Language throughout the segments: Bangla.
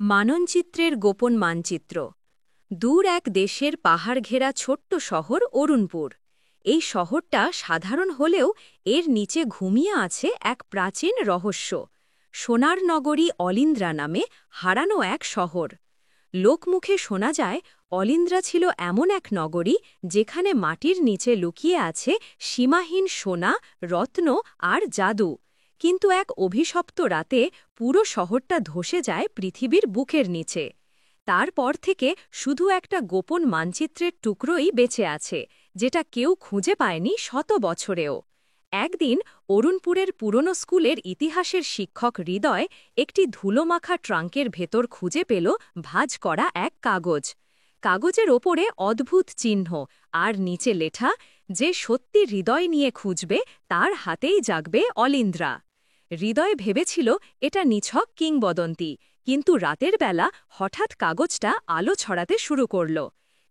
মানচিত্রের গোপন মানচিত্র। দূর এক দেশের পাহাড় ঘেরা ছোট্ট শহর অরুণপুর। এই শহরটা সাধারণ হলেও এর নিচে ঘুমিয়ে আছে এক প্রাচীন রহস্য। সোনার নগরী অলিন্দ্রা নামে হারানো এক শহর। লোকমুখে শোনা যায় অলিন্দ্রা ছিল এমন এক নগরী যেখানে মাটির নিচে লুকিয়ে আছে সীমাহীন সোনা, রত্ন আর জাদু। কিন্তু এক অভিশপ্ত রাতে পুরো শহরটা ধসে যায় পৃথিবীর বুকের নিচে। তারপর থেকে শুধু একটা গোপন মানচিত্রের টুকরোই বেঁচে আছে, যেটা কেউ খুঁজে পায়নি শত বছরেও। একদিন অরুণপুরের পুরনো স্কুলের ইতিহাসের শিক্ষক হৃদয় একটি ধুলোমাখা ট্রাঙ্কের ভেতর খুঁজে পেল ভাঁজ করা এক কাগজ। কাগজের ওপরে অদ্ভুত চিহ্ন আর নিচে লেখা, যে সত্যি হৃদয় নিয়ে খুঁজবে তার হাতেই জাগবে অলিন্দ্রা। হৃদয় ভেবেছিল এটা নিছক কিংবদন্তি, কিন্তু রাতের বেলা হঠাৎ কাগজটা আলো ছড়াতে শুরু করল।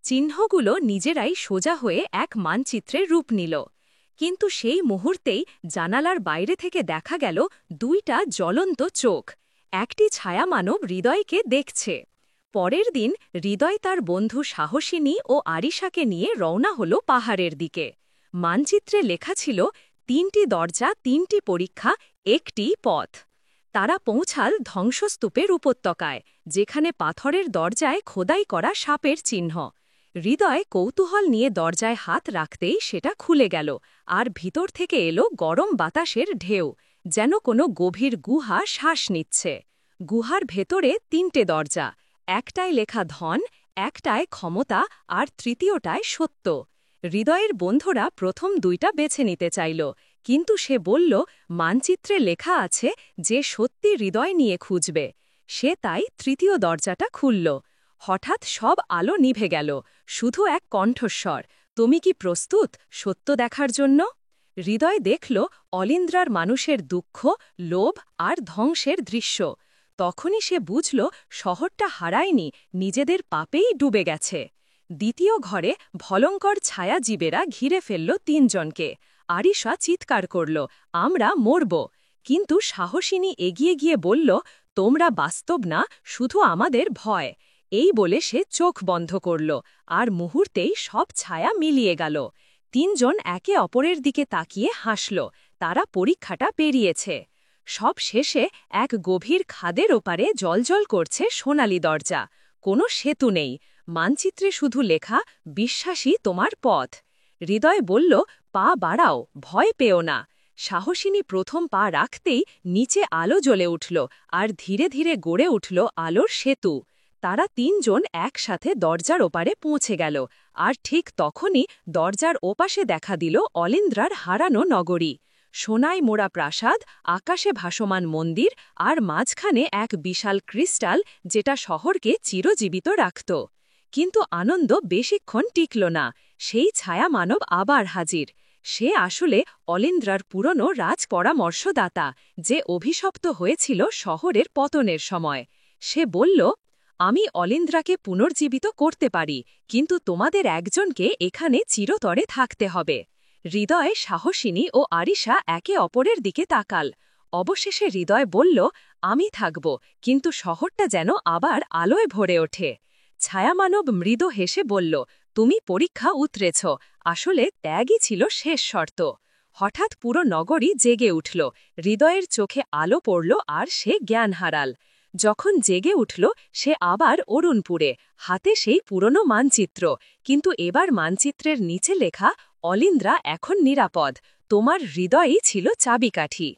চিহ্নগুলো নিজেরাই সোজা হয়ে এক মানচিত্রের রূপ নিল। কিন্তু সেই মুহূর্তেই জানালার বাইরে থেকে দেখা গেল দুইটা জ্বলন্ত চোখ। একটি ছায়ামানব হৃদয়কে দেখছে। পরের দিন হৃদয় তার বন্ধু সাহসিনী ও আরিশাকে নিয়ে রওনা হল পাহাড়ের দিকে। মানচিত্রে লেখা ছিল ৩টি দরজা, ৩টি পরীক্ষা, একটি পথ। তারা পৌঁছাল ধ্বংসস্তূপের উপত্যকায়, যেখানে পাথরের দরজায় খোদাই করা সাপের চিহ্ন। হৃদয় কৌতূহল নিয়ে দরজায় হাত রাখতেই সেটা খুলে গেল, আর ভিতর থেকে এলো গরম বাতাসের ঢেউ, যেন কোনো গভীর গুহা শ্বাস নিচ্ছে। গুহার ভেতরে ৩টে দরজা, একটায় লেখা ধন, একটায় ক্ষমতা আর তৃতীয়টায় সত্য। হৃদয়ের বন্ধুরা প্রথম দুইটা বেছে নিতে চাইল, কিন্তু সে বলল মানচিত্রে লেখা আছে যে সত্যি হৃদয় নিয়ে খুঁজবে। সে তাই তৃতীয় দরজাটা খুলল। হঠাৎ সব আলো নিভে গেল, শুধু এক কণ্ঠস্বর, তুমি কি প্রস্তুত সত্য দেখার জন্য? হৃদয় দেখল অলিন্দ্রার মানুষের দুঃখ, লোভ আর ধ্বংসের দৃশ্য। তখনই সে বুঝল শহরটা হারায়নি, নিজেদের পাপেই ডুবে গেছে। দ্বিতীয় ঘরে ভয়ঙ্কর ছায়াজীবেরা ঘিরে ফেলল ৩ জনকে। আরিশা চিৎকার করল, আমরা মরব। কিন্তু সাহসিনী এগিয়ে গিয়ে বলল, তোমরা বাস্তব না, শুধু আমাদের ভয়। এই বলে সে চোখ বন্ধ করল, আর মুহূর্তেই সব ছায়া মিলিয়ে গেল। ৩ জন একে অপরের দিকে তাকিয়ে হাসল, তারা পরীক্ষাটা পেরিয়েছে। সব শেষে এক গভীর খাদের ওপারে জ্বলজ্বল করছে সোনালি দরজা। কোনো সেতু নেই, মানচিত্রে শুধু লেখা, বিশ্বাসী তোমার পথ। হৃদয় বলল, পা বাড়াও, ভয় পেও না। সাহসিনী প্রথম পা রাখতেই নিচে আলো জ্বলে উঠল, আর ধীরে ধীরে গড়ে উঠল আলোর সেতু। তারা ৩ জন একসাথে দরজার ওপারে পৌঁছে গেল, আর ঠিক তখনই দরজার ওপাশে দেখা দিল অলিন্দ্রার হারানো নগরী। সোনায় মোড়া প্রাসাদ, আকাশে ভাসমান মন্দির, আর মাঝখানে এক বিশাল ক্রিস্টাল, যেটা শহরকে চিরজীবিত রাখত। কিন্তু আনন্দ বেশিক্ষণ টিকল না। সেই ছায়া মানব আবার হাজির। সে আসলে অলিন্দ্রার পুরনো রাজপরামর্শদাতা, যে অভিশপ্ত হয়েছিল শহরের পতনের সময়। সে বলল, আমি অলিন্দ্রাকে পুনর্জীবিত করতে পারি, কিন্তু তোমাদের একজনকে এখানে চিরতরে থাকতে হবে। হৃদয়, সাহসিনী ও আরিশা একে অপরের দিকে তাকাল। অবশেষে হৃদয় বলল, আমি থাকব, কিন্তু শহরটা যেন আবার আলোয় ভরে ওঠে। ছায়ামানব মৃদু হেসে বলল, তুমি পরীক্ষা উতরেছ, আসলে ত্যাগই ছিল শেষ শর্ত। হঠাৎ পুরো নগরী জেগে উঠল, হৃদয়ের চোখে আলো পড়ল, আর সে জ্ঞান হারাল। যখন জেগে উঠল, সে আবার অরুণপুরে, হাতে সেই পুরনো মানচিত্র, কিন্তু এবার মানচিত্রের নিচে লেখা, অলিন্দ্রা এখন নিরাপদ, তোমার হৃদয়ই ছিল চাবিকাঠি।